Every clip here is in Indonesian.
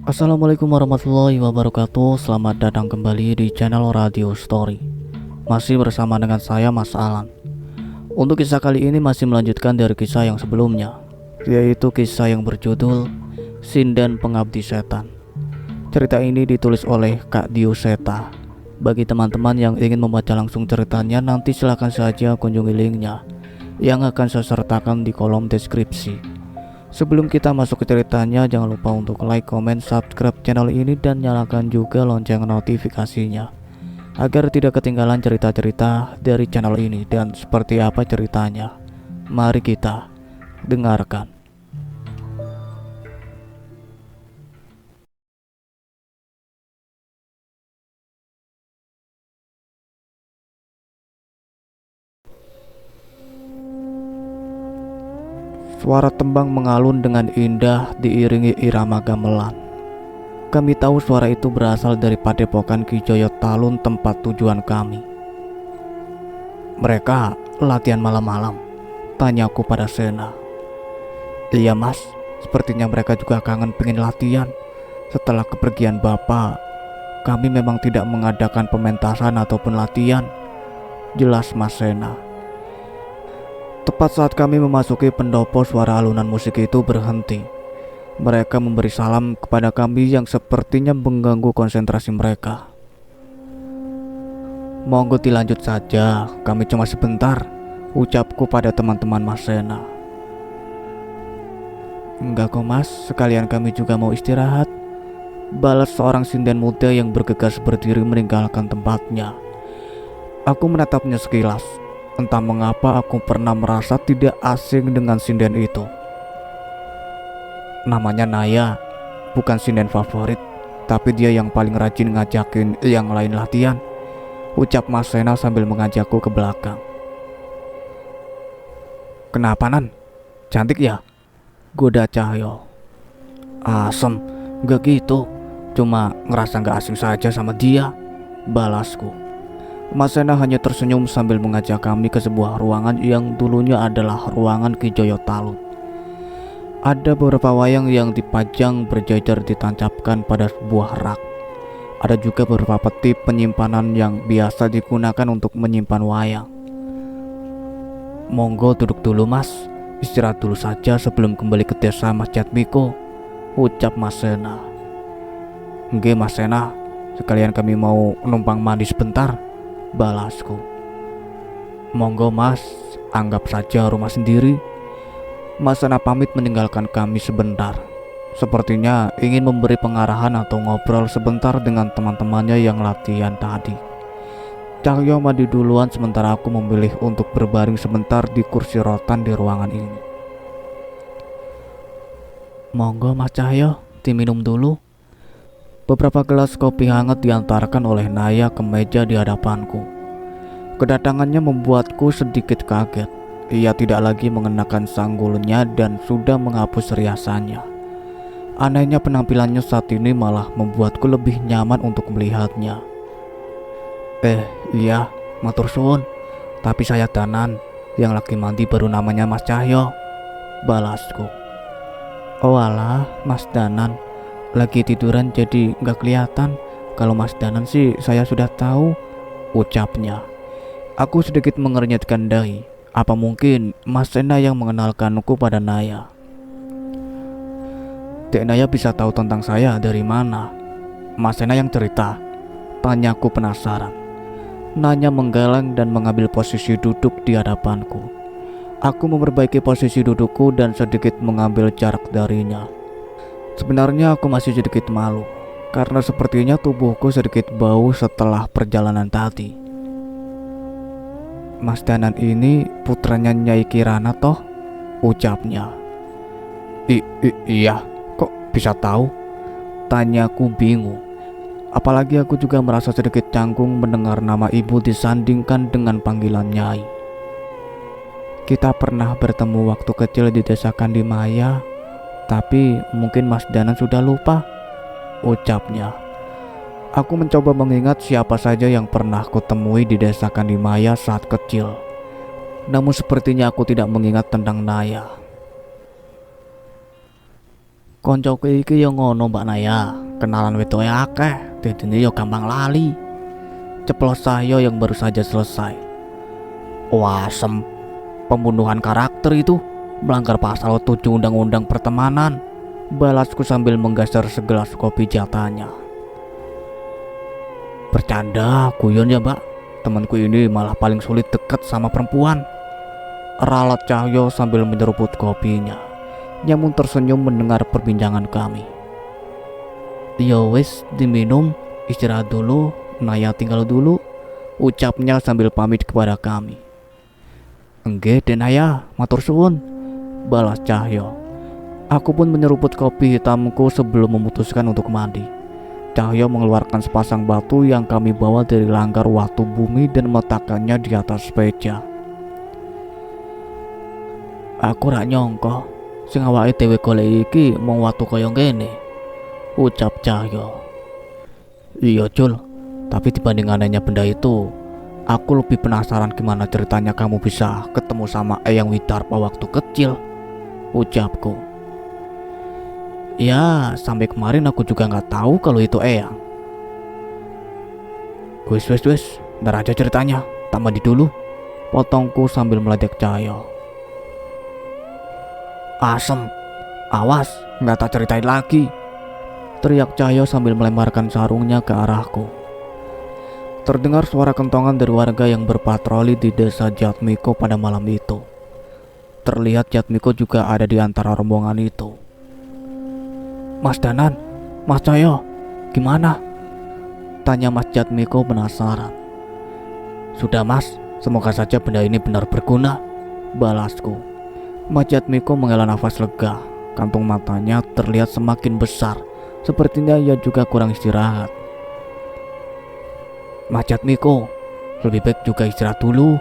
Assalamualaikum warahmatullahi wabarakatuh. Selamat datang kembali di channel Radio Story. Masih bersama dengan saya, Mas Alan. Untuk kisah kali ini masih melanjutkan dari kisah yang sebelumnya, yaitu kisah yang berjudul Sinden Pengabdi Setan. Cerita ini ditulis oleh Kak Dioseta. Bagi teman-teman yang ingin membaca langsung ceritanya, nanti silakan saja kunjungi linknya yang akan saya sertakan di kolom deskripsi. Sebelum kita masuk ke ceritanya, jangan lupa untuk like, comment, subscribe channel ini dan nyalakan juga lonceng notifikasinya agar tidak ketinggalan cerita-cerita dari channel ini. Dan seperti apa ceritanya? Mari kita dengarkan. Suara tembang mengalun dengan indah diiringi irama gamelan. Kami tahu suara itu berasal dari padepokan Ki Joyo Talun, tempat tujuan kami. Mereka latihan malam-malam, tanyaku pada Sena. Iya mas, sepertinya mereka juga kangen pengen latihan. Setelah kepergian bapak, kami memang tidak mengadakan pementasan ataupun latihan, jelas mas Sena. Tepat saat kami memasuki pendopo, suara alunan musik itu berhenti. Mereka memberi salam kepada kami yang sepertinya mengganggu konsentrasi mereka. Monggo dilanjut saja, kami cuma sebentar, ucapku pada teman-teman Mas Sena. Enggak kok mas, sekalian kami juga mau istirahat, balas seorang sinden muda yang bergegas berdiri meninggalkan tempatnya. Aku menatapnya sekilas. Entah mengapa aku pernah merasa tidak asing dengan sinden itu. Namanya Naya, bukan sinden favorit, tapi dia yang paling rajin ngajakin yang lain latihan, ucap Mas Sena sambil mengajakku ke belakang. Kenapa Nan? Cantik ya? Goda Cahyo. Asem, gak gitu, cuma ngerasa gak asing saja sama dia, balasku. Mas Sena hanya tersenyum sambil mengajak kami ke sebuah ruangan yang dulunya adalah ruangan Ki Joyo Talun. Ada beberapa wayang yang dipajang berjajar ditancapkan pada sebuah rak. Ada juga beberapa peti penyimpanan yang biasa digunakan untuk menyimpan wayang. Monggo duduk dulu mas, istirahat dulu saja sebelum kembali ke desa Mas Jatmiko, ucap Mas Sena. Nggih Mas Sena, sekalian kami mau numpang mandi sebentar, balasku. Monggo mas, anggap saja rumah sendiri. Mas Sena pamit meninggalkan kami sebentar. Sepertinya ingin memberi pengarahan atau ngobrol sebentar dengan teman-temannya yang latihan tadi. Cahyo mandi duluan sementara aku memilih untuk berbaring sebentar di kursi rotan di ruangan ini. Monggo mas Cahyo, diminum dulu. Beberapa gelas kopi hangat diantarkan oleh Naya ke meja di hadapanku. Kedatangannya membuatku sedikit kaget. Ia tidak lagi mengenakan sanggulnya dan sudah menghapus riasannya. Anehnya penampilannya saat ini malah membuatku lebih nyaman untuk melihatnya. Iya, matur suwun. Tapi saya Danan, yang lagi mandi baru namanya Mas Cahyo, balasku. Oh alah, Mas Danan. Lagi tiduran jadi nggak kelihatan. Kalau Mas Danan sih saya sudah tahu, ucapnya. Aku sedikit mengernyitkan dahi. Apa mungkin Mas Sena yang mengenalkanku pada Naya? Dek Naya bisa tahu tentang saya dari mana? Mas Sena yang cerita, tanyaku penasaran. Nanya menggeleng dan mengambil posisi duduk di hadapanku. Aku memperbaiki posisi dudukku dan sedikit mengambil jarak darinya. Sebenarnya aku masih sedikit malu, karena sepertinya tubuhku sedikit bau setelah perjalanan tadi. Mas Danan ini putranya Nyai Kirana toh? Ucapnya. Iya, kok bisa tahu? Tanyaku bingung. Apalagi aku juga merasa sedikit canggung mendengar nama ibu disandingkan dengan panggilan Nyai. Kita pernah bertemu waktu kecil di desa Kandimaya. Tapi mungkin Mas Danan sudah lupa, ucapnya. Aku mencoba mengingat siapa saja yang pernah kutemui di desa Kandimaya saat kecil. Namun sepertinya aku tidak mengingat tentang Naya. Koncoku iki yo ngono Mbak Naya, kenalan wedoke akeh, dadine yo gampang lali. Ceplos Cahyo yang baru saja selesai. Wah, pembunuhan karakter itu melanggar pasal 7 Undang-Undang Pertemanan, balasku sambil menggeser segelas kopi jatahnya. Bercanda, guyon ya Mbak, temanku ini malah paling sulit dekat sama perempuan, ralat Cahyo sambil menyeruput kopinya. Nyamun tersenyum mendengar perbincangan kami. Yo wis, diminum, istirahat dulu, Naya tinggal dulu, ucapnya sambil pamit kepada kami. Enggak Denaya, matur suwun, balas Cahyo. Aku pun menyeruput kopi hitamku sebelum memutuskan untuk mandi. Cahyo mengeluarkan sepasang batu yang kami bawa dari langgar watu bumi dan meletakkannya di atas meja. Aku rak nyongko sing awake dhewe golek iki mung watu kaya ngene, ucap Cahyo. Iya Jul, tapi dibanding anehnya benda itu, aku lebih penasaran gimana ceritanya kamu bisa ketemu sama Eyang Widarpa waktu kecil, ucapku. Ya, sampai kemarin aku juga nggak tahu kalau itu Eyang. Wis, ntar aja ceritanya, tak mandi dulu, potongku sambil meledek Cahyo. Asem, awas, nggak tak ceritain lagi, teriak Cahyo sambil melemparkan sarungnya ke arahku. Terdengar suara kentongan dari warga yang berpatroli di desa Jatmiko pada malam itu. Terlihat Jatmiko juga ada di antara rombongan itu. Mas Danan, Mas Cahyo, gimana? Tanya Mas Jatmiko penasaran. Sudah Mas, semoga saja benda ini benar berguna, balasku. Mas Jatmiko menghela nafas lega, kantung matanya terlihat semakin besar, sepertinya ia juga kurang istirahat. Mas Jatmiko, lebih baik juga istirahat dulu,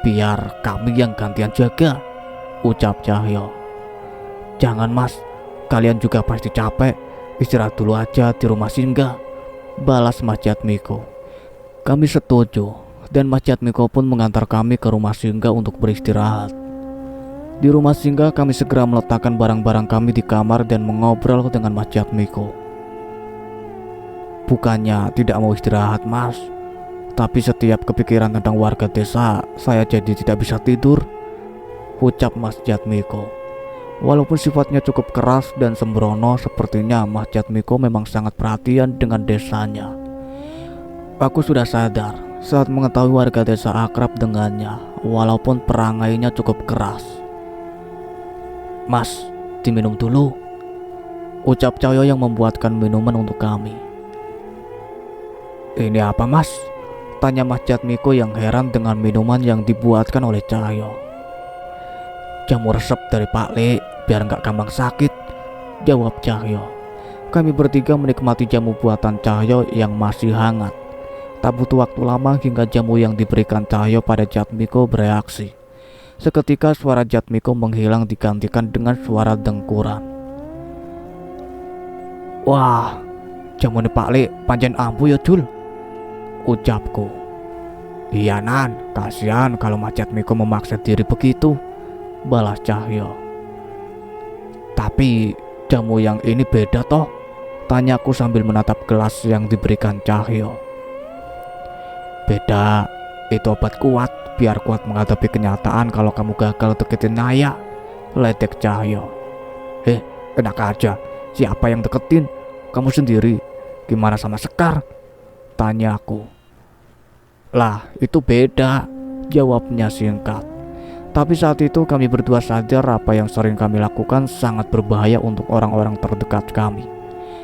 biar kami yang gantian jaga, ucap Cahyo. Jangan Mas, kalian juga pasti capek, istirahat dulu aja di rumah singgah, balas Mas Jatmiko. Kami setuju, dan Mas Jatmiko pun mengantar kami ke rumah singgah untuk beristirahat. Di rumah singgah kami segera meletakkan barang-barang kami di kamar dan mengobrol dengan Mas Jatmiko. Bukannya tidak mau istirahat Mas, tapi setiap kepikiran tentang warga desa, saya jadi tidak bisa tidur, ucap Mas Jatmiko. Walaupun sifatnya cukup keras dan sembrono, sepertinya Mas Jatmiko memang sangat perhatian dengan desanya. Aku sudah sadar saat mengetahui warga desa akrab dengannya, walaupun perangainya cukup keras. Mas, diminum dulu, ucap Cahyo yang membuatkan minuman untuk kami. Ini apa Mas? Tanya Mas Jatmiko yang heran dengan minuman yang dibuatkan oleh Cahyo. Jamu resep dari Pak Le, biar nggak gampang sakit, jawab Cahyo. Kami bertiga menikmati jamu buatan Cahyo yang masih hangat. Tak butuh waktu lama hingga jamu yang diberikan Cahyo pada Jatmiko bereaksi. Seketika suara Jatmiko menghilang digantikan dengan suara dengkuran. Wah, jamu ini Pak Le panjen ampuh ya Jul, ucapku. Iya Nan, kasihan kalau Mas Jatmiko memaksa diri begitu, balas Cahyo. Tapi jamu yang ini beda toh, tanyaku sambil menatap gelas yang diberikan Cahyo. Beda, itu obat kuat, biar kuat menghadapi kenyataan kalau kamu gagal deketin Naya, ledek Cahyo. Enak aja, siapa yang deketin? Kamu sendiri. Gimana sama Sekar? Tanyaku. Lah, itu beda, jawabnya singkat. Tapi saat itu kami berdua sadar apa yang sering kami lakukan sangat berbahaya untuk orang-orang terdekat kami.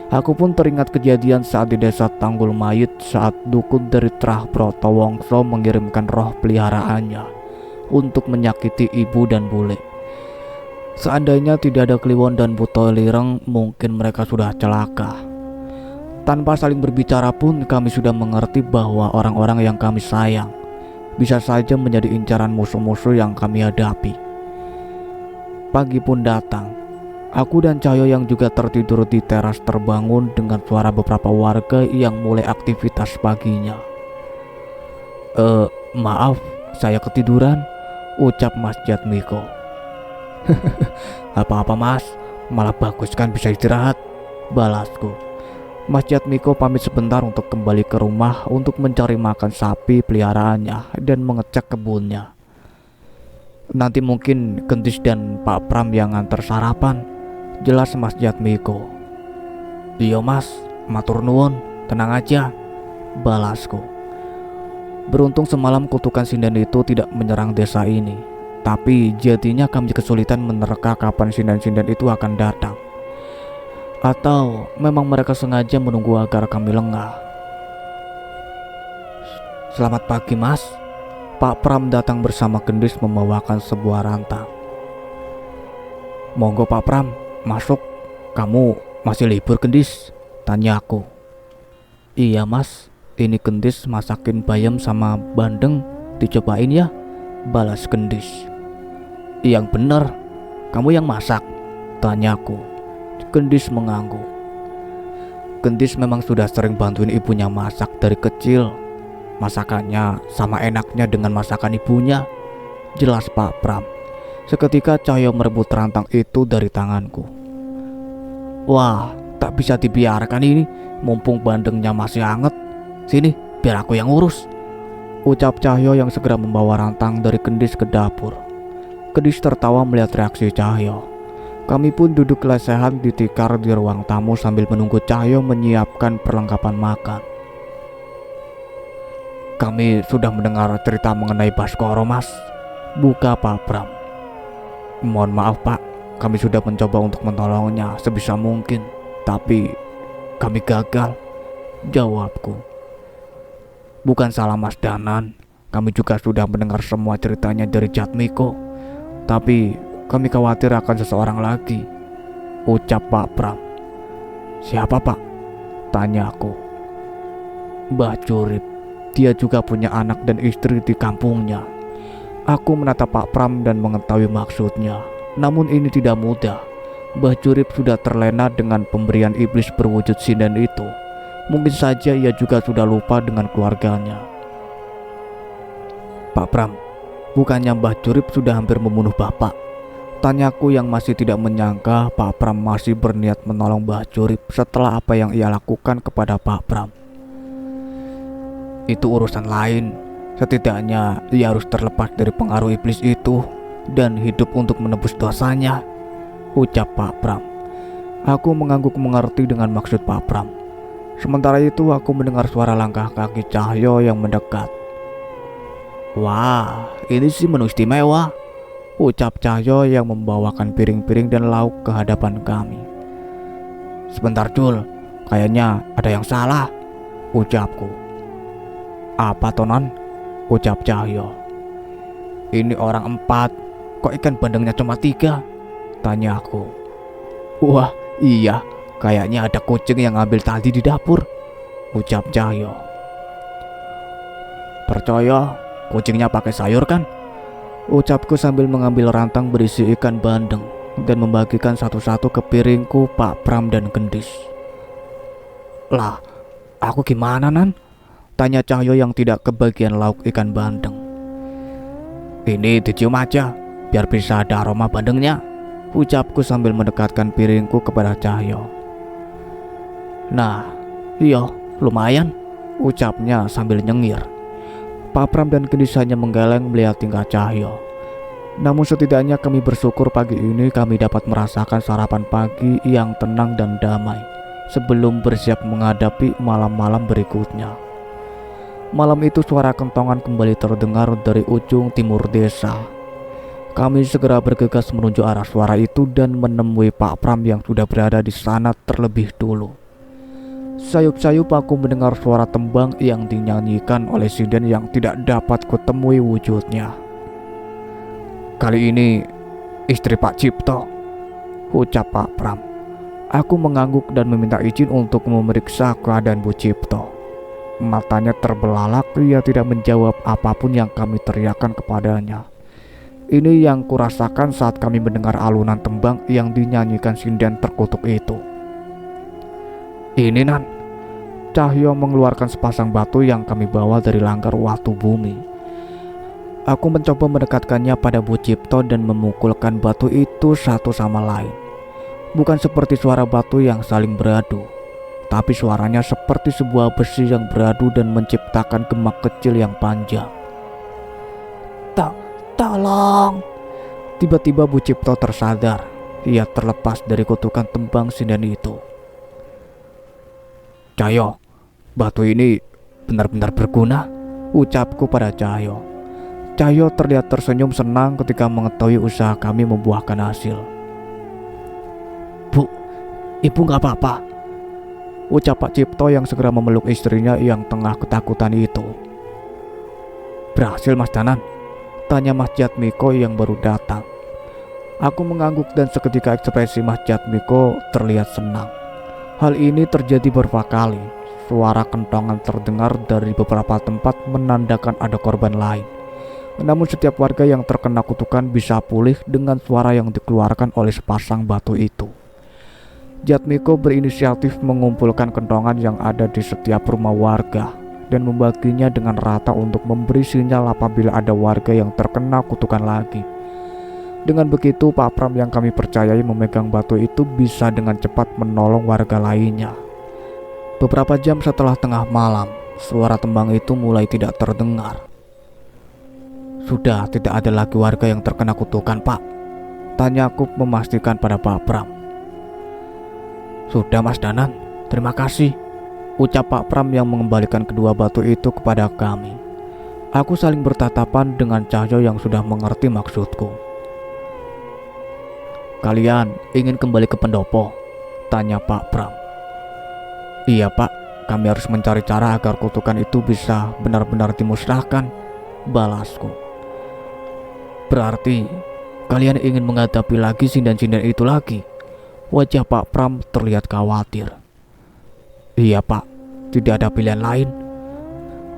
Aku pun teringat kejadian saat di desa Tanggul Mayit saat dukun dari Trah Broto Wongso mengirimkan roh peliharaannya untuk menyakiti ibu dan bule. Seandainya tidak ada Kliwon dan Buto Lireng, mungkin mereka sudah celaka. Tanpa saling berbicara pun kami sudah mengerti bahwa orang-orang yang kami sayang bisa saja menjadi incaran musuh-musuh yang kami hadapi. Pagi pun datang. Aku dan Cahyo yang juga tertidur di teras terbangun dengan suara beberapa warga yang mulai aktivitas paginya. Maaf, saya ketiduran, ucap Mas Jatmiko. Apa-apa Mas, Malah bagus kan bisa istirahat, balasku. Mas Jatmiko pamit sebentar untuk kembali ke rumah untuk mencari makan sapi peliharaannya dan mengecek kebunnya. Nanti mungkin Gendis dan Pak Pram yang nganter sarapan, jelas Mas Jatmiko. Iya mas, matur nuwun, tenang aja, balasku. Beruntung semalam kutukan sinden itu tidak menyerang desa ini, tapi jadinya kami kesulitan menerka kapan sinden-sinden itu akan datang. Atau memang mereka sengaja menunggu agar kami lengah. Selamat pagi mas. Pak Pram datang bersama Gendis membawakan sebuah rantang. Monggo Pak Pram, masuk. Kamu masih libur Gendis? Tanya aku. Iya mas, ini Gendis masakin bayam sama bandeng, dicobain ya, balas Gendis. Yang bener, kamu yang masak? Tanya aku. Gendis mengangguk. Gendis memang sudah sering bantuin ibunya masak dari kecil. Masakannya sama enaknya dengan masakan ibunya, jelas Pak Pram. Seketika Cahyo merebut rantang itu dari tanganku. Wah, tak bisa dibiarkan ini, mumpung bandengnya masih hangat. Sini, biar aku yang urus, ucap Cahyo yang segera membawa rantang dari Gendis ke dapur. Gendis tertawa melihat reaksi Cahyo. Kami pun duduk lesehan di tikar di ruang tamu sambil menunggu Cahyo menyiapkan perlengkapan makan. Kami sudah mendengar cerita mengenai Baskoro mas, buka Pak Pram. Mohon maaf Pak, kami sudah mencoba untuk menolongnya sebisa mungkin, tapi kami gagal, jawabku. Bukan salah Mas Danan, kami juga sudah mendengar semua ceritanya dari Jatmiko, tapi kami khawatir akan seseorang lagi, ucap Pak Pram. Siapa Pak? Tanya aku. Mbah Jurip, dia juga punya anak dan istri di kampungnya. Aku menatap Pak Pram dan mengetahui maksudnya. Namun ini tidak mudah. Mbah Jurip sudah terlena dengan pemberian iblis berwujud sinden itu. Mungkin saja ia juga sudah lupa dengan keluarganya. Pak Pram, bukannya Mbah Jurip sudah hampir membunuh Bapak? Tanyaku yang masih tidak menyangka Pak Pram masih berniat menolong Mbah Jurip setelah apa yang ia lakukan kepada Pak Pram. Itu urusan lain. Setidaknya ia harus terlepas dari pengaruh iblis itu dan hidup untuk menebus dosanya, ucap Pak Pram. Aku mengangguk mengerti dengan maksud Pak Pram. Sementara itu aku mendengar suara langkah kaki Cahyo yang mendekat. Wah, ini sih menu istimewa, ucap Cahyo yang membawakan piring-piring dan lauk ke hadapan kami. Sebentar Jul, kayaknya ada yang salah, ucapku. Apa Tonon? Ucap Cahyo. Ini orang 4, kok ikan bandengnya cuma 3? Tanya aku. Wah iya, kayaknya ada kucing yang ngambil tadi di dapur, ucap Cahyo. Percaya, kucingnya pakai sayur kan? Ucapku sambil mengambil rantang berisi ikan bandeng dan membagikan satu-satu ke piringku Pak Pram dan Gendis. Lah, aku gimana Nan? Tanya Cahyo yang tidak kebagian lauk ikan bandeng. Ini dicium aja, biar bisa ada aroma bandengnya, ucapku sambil mendekatkan piringku kepada Cahyo. Nah, iya, lumayan, ucapnya sambil nyengir. Pak Pram dan Gendis hanya menggeleng melihat tingkah Cahyo. Namun setidaknya kami bersyukur pagi ini kami dapat merasakan sarapan pagi yang tenang dan damai sebelum bersiap menghadapi malam-malam berikutnya. Malam itu suara kentongan kembali terdengar dari ujung timur desa. Kami segera bergegas menuju arah suara itu dan menemui Pak Pram yang sudah berada di sana terlebih dulu. Sayup-sayup aku mendengar suara tembang yang dinyanyikan oleh sinden yang tidak dapat kutemui wujudnya. Kali ini istri Pak Cipto, ucap Pak Pram. Aku mengangguk dan meminta izin untuk memeriksa keadaan Bu Cipto. Matanya terbelalak, ia tidak menjawab apapun yang kami teriakkan kepadanya. Ini yang kurasakan saat kami mendengar alunan tembang yang dinyanyikan sinden terkutuk itu. Ini Nan, Cahyo mengeluarkan sepasang batu yang kami bawa dari langgar Watu Bumi. Aku mencoba mendekatkannya pada Bu Cipto dan memukulkan batu itu satu sama lain. Bukan seperti suara batu yang saling beradu, tapi suaranya seperti sebuah besi yang beradu dan menciptakan gemak kecil yang panjang. Tolong! Tiba-tiba Bu Cipto tersadar. Ia terlepas dari kutukan tembang sinden itu. Cahyo, batu ini benar-benar berguna, ucapku pada Cahyo. Cahyo terlihat tersenyum senang ketika mengetahui usaha kami membuahkan hasil. Bu, ibu gak apa-apa, ucap Pak Cipto yang segera memeluk istrinya yang tengah ketakutan itu. Berhasil Mas Danan? Tanya Mas Jatmiko yang baru datang. Aku mengangguk dan seketika ekspresi Mas Jatmiko terlihat senang. Hal ini terjadi beberapa kali. Suara kentongan terdengar dari beberapa tempat menandakan ada korban lain. Namun setiap warga yang terkena kutukan bisa pulih dengan suara yang dikeluarkan oleh sepasang batu itu. Jatmiko berinisiatif mengumpulkan kentongan yang ada di setiap rumah warga dan membaginya dengan rata untuk memberi sinyal apabila ada warga yang terkena kutukan lagi. Dengan begitu, Pak Pram yang kami percayai memegang batu itu bisa dengan cepat menolong warga lainnya. Beberapa jam setelah tengah malam, suara tembang itu mulai tidak terdengar. Sudah tidak ada lagi warga yang terkena kutukan, Pak, tanyaku memastikan pada Pak Pram. Sudah Mas Danan, terima kasih, ucap Pak Pram yang mengembalikan kedua batu itu kepada kami. Aku saling bertatapan dengan Cahyo yang sudah mengerti maksudku. Kalian ingin kembali ke pendopo? Tanya Pak Pram. Iya Pak, kami harus mencari cara agar kutukan itu bisa benar-benar dimusnahkan, balasku. Berarti kalian ingin menghadapi lagi sinden-sinden itu lagi? Wajah Pak Pram terlihat khawatir. Iya Pak, tidak ada pilihan lain.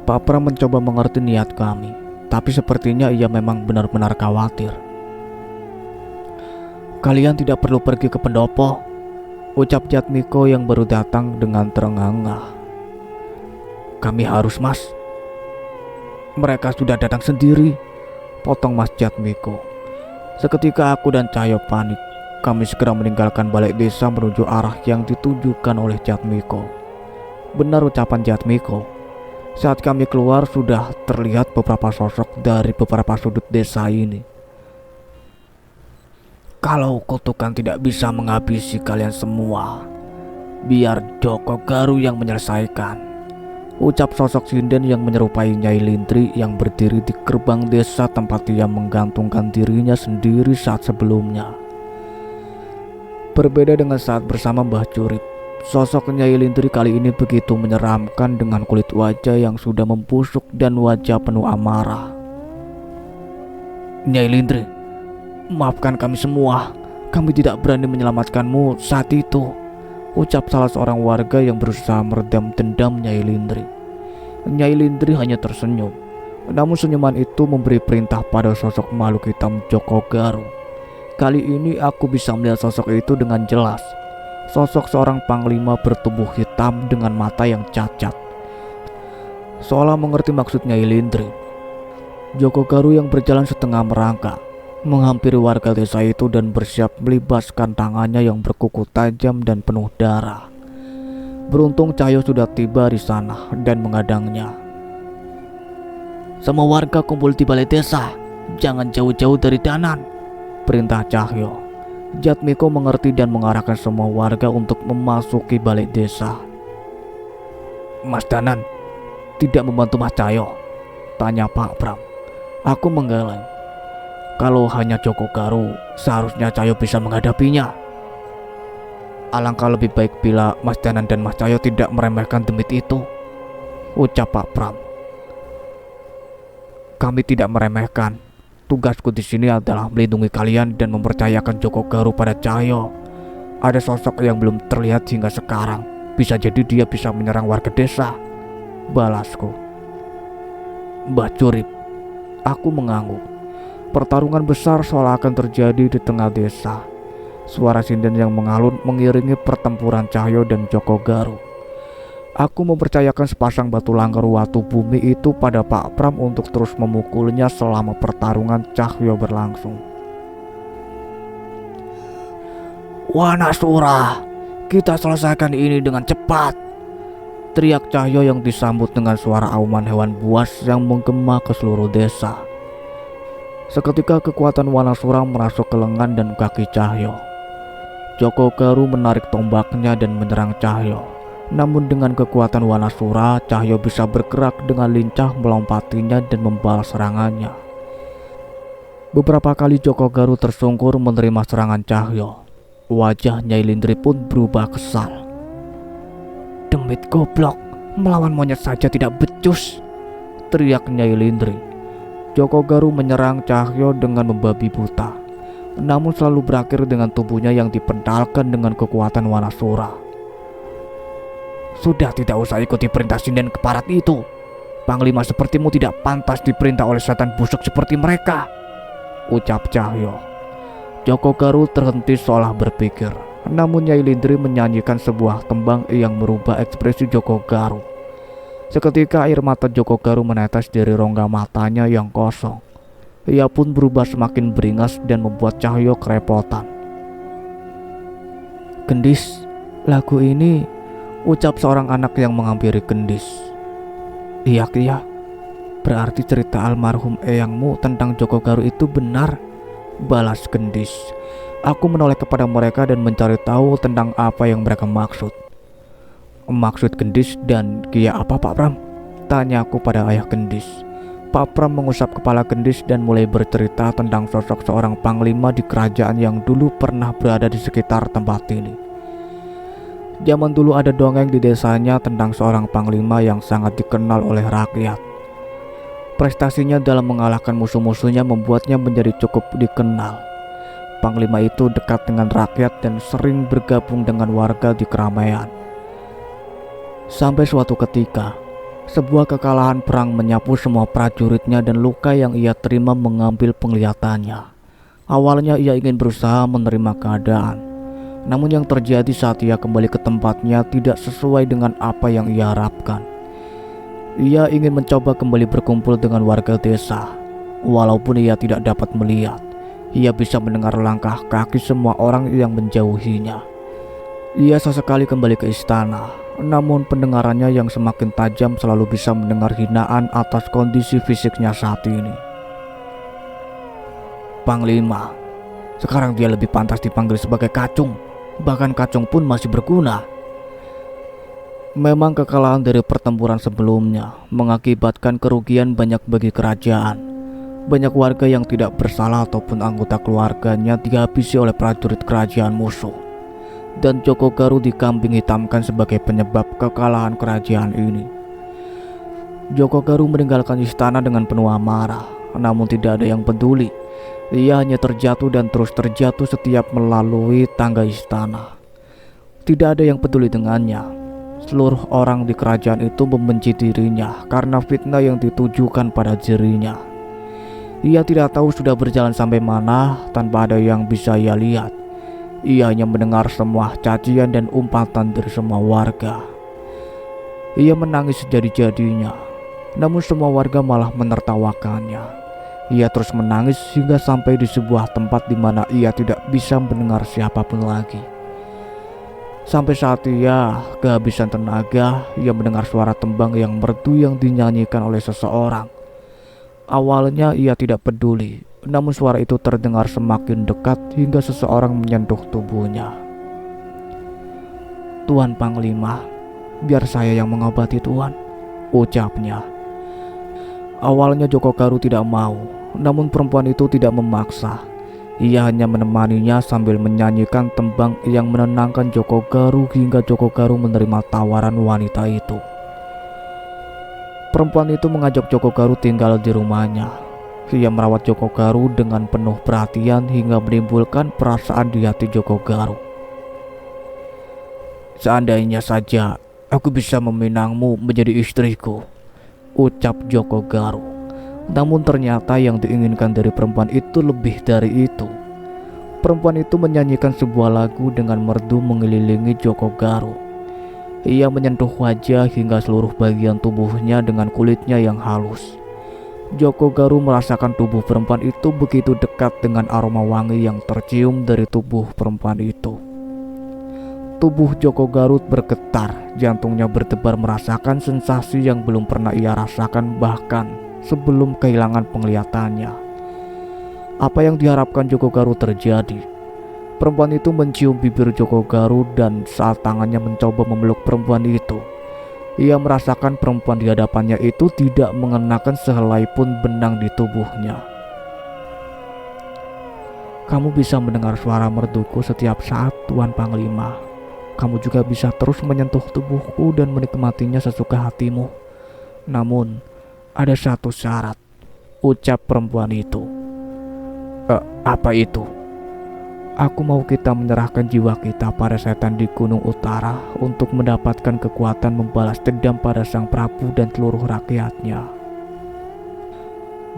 Pak Pram mencoba mengerti niat kami, tapi sepertinya ia memang benar-benar khawatir. Kalian tidak perlu pergi ke pendopo, ucap Jatmiko yang baru datang dengan terengah-engah. Kami harus Mas. Mereka sudah datang sendiri, potong Mas Jatmiko. Seketika aku dan Cahyo panik. Kami segera meninggalkan balik desa menuju arah yang ditujukan oleh Jatmiko. Benar ucapan Jatmiko. Saat kami keluar sudah terlihat beberapa sosok dari beberapa sudut desa ini. Kalau kutukan tidak bisa menghabisi kalian semua, biar Joko Garu yang menyelesaikan, ucap sosok sinden yang menyerupai Nyai Lintri yang berdiri di gerbang desa tempat ia menggantungkan dirinya sendiri saat sebelumnya. Berbeda dengan saat bersama Mbah Curip, sosok Nyai Lintri kali ini begitu menyeramkan dengan kulit wajah yang sudah membusuk dan wajah penuh amarah. Nyai Lintri, maafkan kami semua. Kami tidak berani menyelamatkanmu saat itu, ucap salah seorang warga yang berusaha meredam dendam Nyai Lintri. Nyai Lintri hanya tersenyum, namun senyuman itu memberi perintah pada sosok makhluk hitam Joko Garu. Kali ini aku bisa melihat sosok itu dengan jelas. Sosok seorang panglima bertubuh hitam dengan mata yang cacat, seolah mengerti maksud Nyai Lintri. Joko Garu yang berjalan setengah merangkak menghampiri warga desa itu dan bersiap melibaskan tangannya yang berkuku tajam dan penuh darah. Beruntung Cahyo sudah tiba di sana dan menghadangnya. Semua warga kumpul di balai desa, jangan jauh-jauh dari Danan, perintah Cahyo. Jatmiko mengerti dan mengarahkan semua warga untuk memasuki balai desa. Mas Danan tidak membantu Mas Cahyo? Tanya Pak Pram. Aku menggeleng. Kalau hanya Joko Garu, seharusnya Cahyo bisa menghadapinya. Alangkah lebih baik bila Mas Danan dan Mas Cahyo tidak meremehkan demit itu, ucap Pak Pram. Kami tidak meremehkan. Tugasku di sini adalah melindungi kalian dan mempercayakan Joko Garu pada Cahyo. Ada sosok yang belum terlihat hingga sekarang. Bisa jadi dia bisa menyerang warga desa, balasku. Mbah Curip, aku mengangguk. Pertarungan besar seolah akan terjadi di tengah desa. Suara sinden yang mengalun mengiringi pertempuran Cahyo dan Joko Garu. Aku mempercayakan sepasang batu langgar watu bumi itu pada Pak Pram untuk terus memukulnya selama pertarungan Cahyo berlangsung. "Wanasura, kita selesaikan ini dengan cepat!" teriak Cahyo yang disambut dengan suara auman hewan buas yang menggema ke seluruh desa. Seketika kekuatan Wanasura merasuk ke lengan dan kaki Cahyo. Joko Garu menarik tombaknya dan menyerang Cahyo. Namun dengan kekuatan Wanasura, Cahyo bisa bergerak dengan lincah melompatinya dan membalas serangannya. Beberapa kali Joko Garu tersungkur menerima serangan Cahyo. Wajah Nyai Lindri pun berubah kesal. "Demit goblok, melawan monyet saja tidak becus!" teriak Nyai Lindri. Joko Garu menyerang Cahyo dengan membabi buta, namun selalu berakhir dengan tubuhnya yang dipendalkan dengan kekuatan Wanasura. "Sudah, tidak usah ikuti perintah sinden keparat itu. Panglima sepertimu tidak pantas diperintah oleh setan busuk seperti mereka," ucap Cahyo. Joko Garu terhenti seolah berpikir, namun Nyai Lindri menyanyikan sebuah tembang yang merubah ekspresi Joko Garu. Seketika air mata Joko Garu menetes dari rongga matanya yang kosong. Ia pun berubah semakin beringas dan membuat Cahyo kerepotan. "Gendis, lagu ini," ucap seorang anak yang menghampiri Gendis. "Iya, berarti cerita almarhum eyangmu tentang Joko Garu itu benar," balas Gendis. "Aku menoleh kepada mereka dan mencari tahu tentang apa yang mereka maksud." "Maksud Gendis dan Kia apa, Pak Pram?" tanyaku pada ayah Gendis. Pak Pram mengusap kepala Gendis dan mulai bercerita tentang sosok seorang panglima di kerajaan yang dulu pernah berada di sekitar tempat ini. Zaman dulu ada dongeng di desanya tentang seorang panglima yang sangat dikenal oleh rakyat. Prestasinya dalam mengalahkan musuh-musuhnya membuatnya menjadi cukup dikenal. Panglima itu dekat dengan rakyat dan sering bergabung dengan warga di keramaian. Sampai suatu ketika, sebuah kekalahan perang menyapu semua prajuritnya dan luka yang ia terima mengambil penglihatannya. Awalnya ia ingin berusaha menerima keadaan, namun yang terjadi saat ia kembali ke tempatnya tidak sesuai dengan apa yang ia harapkan. Ia ingin mencoba kembali berkumpul dengan warga desa. Walaupun ia tidak dapat melihat, ia bisa mendengar langkah kaki semua orang yang menjauhinya. Ia sesekali kembali ke istana, namun pendengarannya yang semakin tajam selalu bisa mendengar hinaan atas kondisi fisiknya saat ini. "Panglima, sekarang dia lebih pantas dipanggil sebagai kacung. Bahkan kacung pun masih berguna." Memang kekalahan dari pertempuran sebelumnya mengakibatkan kerugian banyak bagi kerajaan. Banyak warga yang tidak bersalah ataupun anggota keluarganya dihabisi oleh prajurit kerajaan musuh. Dan Joko Garu dikambing hitamkan sebagai penyebab kekalahan kerajaan ini. Joko Garu meninggalkan istana dengan penuh amarah, namun tidak ada yang peduli. Ia hanya terjatuh dan terus terjatuh setiap melalui tangga istana. Tidak ada yang peduli dengannya. Seluruh orang di kerajaan itu membenci dirinya karena fitnah yang ditujukan pada dirinya. Ia tidak tahu sudah berjalan sampai mana tanpa ada yang bisa ia lihat. Ia hanya mendengar semua cacian dan umpatan dari semua warga. Ia menangis sejadi-jadinya, namun semua warga malah menertawakannya. Ia terus menangis hingga sampai di sebuah tempat di mana ia tidak bisa mendengar siapapun lagi. Sampai saat ia kehabisan tenaga, ia mendengar suara tembang yang merdu yang dinyanyikan oleh seseorang. Awalnya ia tidak peduli, namun suara itu terdengar semakin dekat hingga seseorang menyentuh tubuhnya. "Tuan Panglima, biar saya yang mengobati Tuan," ucapnya. Awalnya Joko Garu tidak mau, namun perempuan itu tidak memaksa. Ia hanya menemaninya sambil menyanyikan tembang yang menenangkan Joko Garu hingga Joko Garu menerima tawaran wanita itu. Perempuan itu mengajak Joko Garu tinggal di rumahnya. Ia merawat Joko Garu dengan penuh perhatian hingga menimbulkan perasaan di hati Joko Garu. "Seandainya saja aku bisa meminangmu menjadi istriku," ucap Joko Garu. Namun ternyata yang diinginkan dari perempuan itu lebih dari itu. Perempuan itu menyanyikan sebuah lagu dengan merdu mengelilingi Joko Garu. Ia menyentuh wajah hingga seluruh bagian tubuhnya dengan kulitnya yang halus. Joko Garu merasakan tubuh perempuan itu begitu dekat dengan aroma wangi yang tercium dari tubuh perempuan itu. Tubuh Joko Garut bergetar, jantungnya berdebar merasakan sensasi yang belum pernah ia rasakan bahkan sebelum kehilangan penglihatannya. Apa yang diharapkan Joko Garut terjadi. Perempuan itu mencium bibir Joko Garut dan saat tangannya mencoba memeluk perempuan itu, ia merasakan perempuan di hadapannya itu tidak mengenakan sehelai pun benang di tubuhnya. Kamu bisa mendengar suara merduku setiap saat, Tuan Panglima. Kamu juga bisa terus menyentuh tubuhku dan menikmatinya sesuka hatimu. Namun, ada satu syarat, ucap perempuan itu. Apa itu? Aku mau kita menyerahkan jiwa kita pada setan di Gunung Utara untuk mendapatkan kekuatan membalas dendam pada Sang Prabu dan seluruh rakyatnya.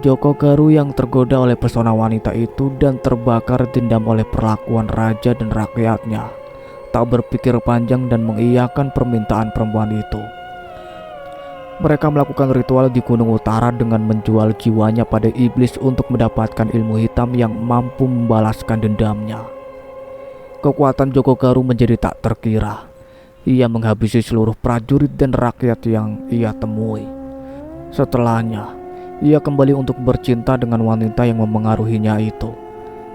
Joko Garut yang tergoda oleh pesona wanita itu dan terbakar dendam oleh perlakuan raja dan rakyatnya, tak berpikir panjang dan mengiyakan permintaan perempuan itu. Mereka melakukan ritual di Gunung Utara dengan menjual jiwanya pada iblis untuk mendapatkan ilmu hitam yang mampu membalaskan dendamnya. Kekuatan Joko Garut menjadi tak terkira. Ia menghabisi seluruh prajurit dan rakyat yang ia temui. Setelahnya, ia kembali untuk bercinta dengan wanita yang memengaruhinya itu.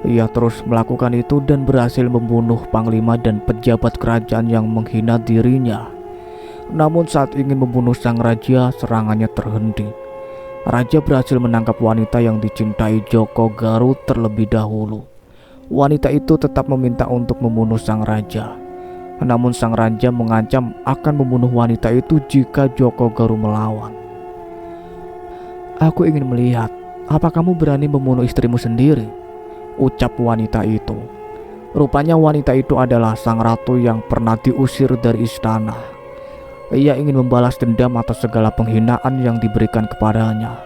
Ia terus melakukan itu dan berhasil membunuh panglima dan pejabat kerajaan yang menghina dirinya. Namun saat ingin membunuh sang raja, serangannya terhenti. Raja berhasil menangkap wanita yang dicintai Joko Garut terlebih dahulu. Wanita itu tetap meminta untuk membunuh sang raja. Namun sang raja mengancam akan membunuh wanita itu jika Joko Garut melawan. Aku ingin melihat, apa kamu berani membunuh istrimu sendiri? Ucap wanita itu. Rupanya wanita itu adalah sang ratu yang pernah diusir dari istana. Ia ingin membalas dendam atas segala penghinaan yang diberikan kepadanya.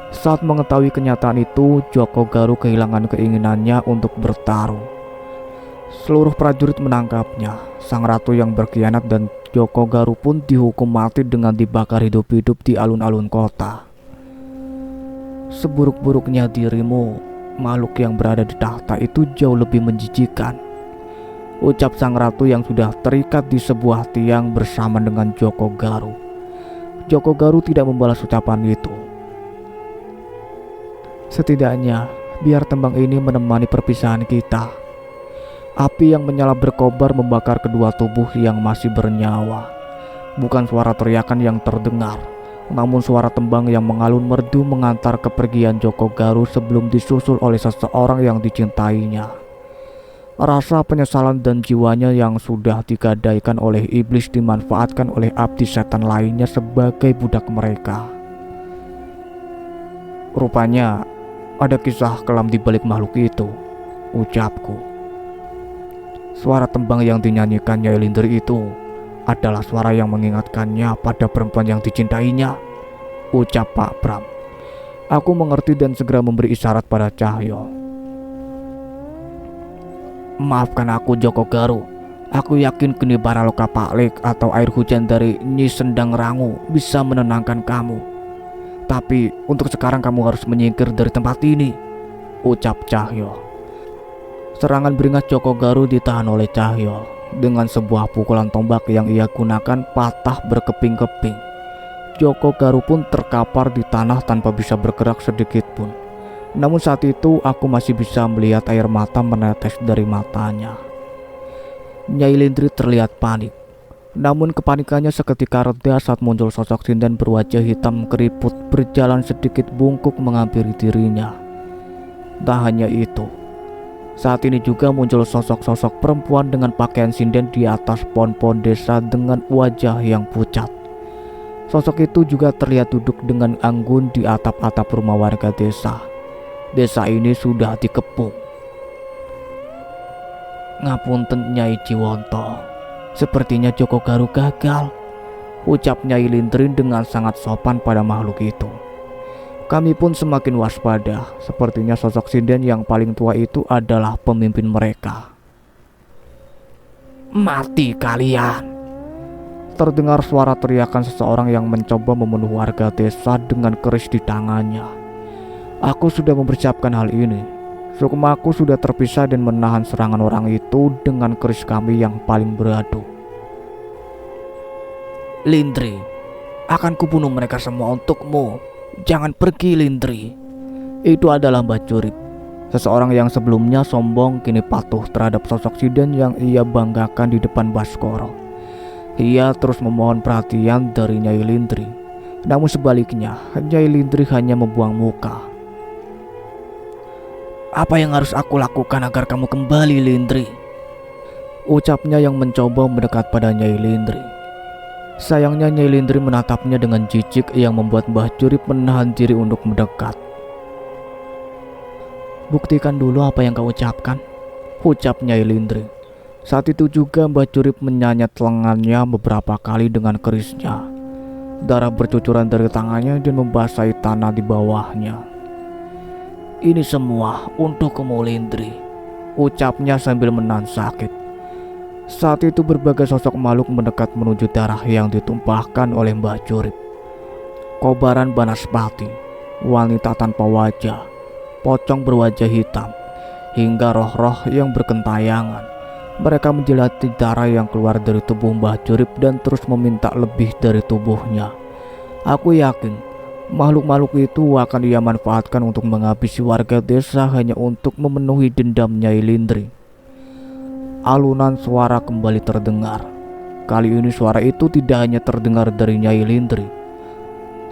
Saat mengetahui kenyataan itu, Joko Garut kehilangan keinginannya untuk bertarung. Seluruh prajurit menangkapnya. Sang ratu yang berkhianat dan Joko Garut pun dihukum mati dengan dibakar hidup-hidup di alun-alun kota. Seburuk-buruknya dirimu, makhluk yang berada di tahta itu jauh lebih menjijikan, ucap sang ratu yang sudah terikat di sebuah tiang bersama dengan Joko Garut. Joko Garut tidak membalas ucapan itu. Setidaknya, biar tembang ini menemani perpisahan kita. Api yang menyala berkobar membakar kedua tubuh yang masih bernyawa. Bukan suara teriakan yang terdengar, namun suara tembang yang mengalun merdu mengantar kepergian Joko Garut sebelum disusul oleh seseorang yang dicintainya. Rasa penyesalan dan jiwanya yang sudah digadaikan oleh iblis dimanfaatkan oleh abdi setan lainnya sebagai budak mereka. Rupanya ada kisah kelam di balik makhluk itu, ucapku. Suara tembang yang dinyanyikan Nyai Lindri itu adalah suara yang mengingatkannya pada perempuan yang dicintainya, ucap Pak Bram. Aku mengerti dan segera memberi isyarat pada Cahyo. Maafkan aku Joko Garut. Aku yakin geni Baraloka Paklik atau air hujan dari Nyi Sendang Rangu bisa menenangkan kamu. Tapi untuk sekarang kamu harus menyingkir dari tempat ini, ucap Cahyo. Serangan beringas Joko Garut ditahan oleh Cahyo. Dengan sebuah pukulan tombak yang ia gunakan patah berkeping-keping. Joko Garut pun terkapar di tanah tanpa bisa bergerak sedikit pun. Namun saat itu aku masih bisa melihat air mata menetes dari matanya. Nyai Lindri terlihat panik. Namun kepanikannya seketika reda saat muncul sosok Sinden berwajah hitam keriput berjalan sedikit bungkuk menghampiri dirinya. Tak hanya itu, saat ini juga muncul sosok-sosok perempuan dengan pakaian sinden di atas pohon-pohon desa dengan wajah yang pucat. Sosok itu juga terlihat duduk dengan anggun di atap-atap rumah warga desa. Desa ini sudah dikepung. Ngapunten Nyai Jiwonto, sepertinya Joko Garut gagal, ucap Nyai Lindri dengan sangat sopan pada makhluk itu. Kami pun semakin waspada. Sepertinya sosok sinden yang paling tua itu adalah pemimpin mereka. Mati kalian! Terdengar suara teriakan seseorang yang mencoba membunuh warga desa dengan keris di tangannya. Aku sudah mempersiapkan hal ini. Sukmaku sudah terpisah dan menahan serangan orang itu dengan keris kami yang paling beradu. Lindri, akan kubunuh mereka semua untukmu. Jangan pergi, Lindri. Itu adalah Mbah Curip. Seseorang yang sebelumnya sombong kini patuh terhadap sosok Siden yang ia banggakan di depan Baskoro. Ia terus memohon perhatian dari Nyai Lindri. Namun sebaliknya, Nyai Lindri hanya membuang muka. Apa yang harus aku lakukan agar kamu kembali, Lindri? Ucapnya yang mencoba mendekat pada Nyai Lindri. Sayangnya Nyai Lindri menatapnya dengan jijik yang membuat Mbah Curip menahan diri untuk mendekat. Buktikan dulu apa yang kau ucapkan, ucap Nyai Lindri. Saat itu juga Mbah Curip menyanyat lengannya beberapa kali dengan kerisnya. Darah bercucuran dari tangannya dan membasahi tanah di bawahnya. Ini semua untukmu, Lindri, ucapnya sambil menahan sakit. Saat itu berbagai sosok makhluk mendekat menuju darah yang ditumpahkan oleh Mbah Curip. Kobaran Banaspati, wanita tanpa wajah, pocong berwajah hitam, hingga roh-roh yang berkentayangan. Mereka menjilati darah yang keluar dari tubuh Mbah Curip dan terus meminta lebih dari tubuhnya. Aku yakin makhluk-makhluk itu akan ia manfaatkan untuk menghabisi warga desa hanya untuk memenuhi dendam Nyai Lindri. Alunan suara kembali terdengar. Kali ini suara itu tidak hanya terdengar dari Nyai Lindri.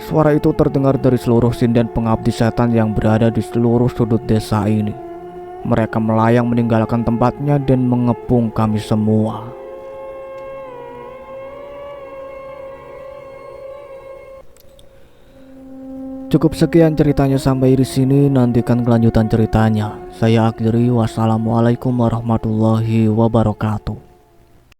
Suara itu terdengar dari seluruh sinden pengabdi setan yang berada di seluruh sudut desa ini. Mereka melayang meninggalkan tempatnya dan mengepung kami semua. Cukup sekian ceritanya sampai di sini. Nantikan kelanjutan ceritanya. Saya akhiri. Wassalamualaikum warahmatullahi wabarakatuh.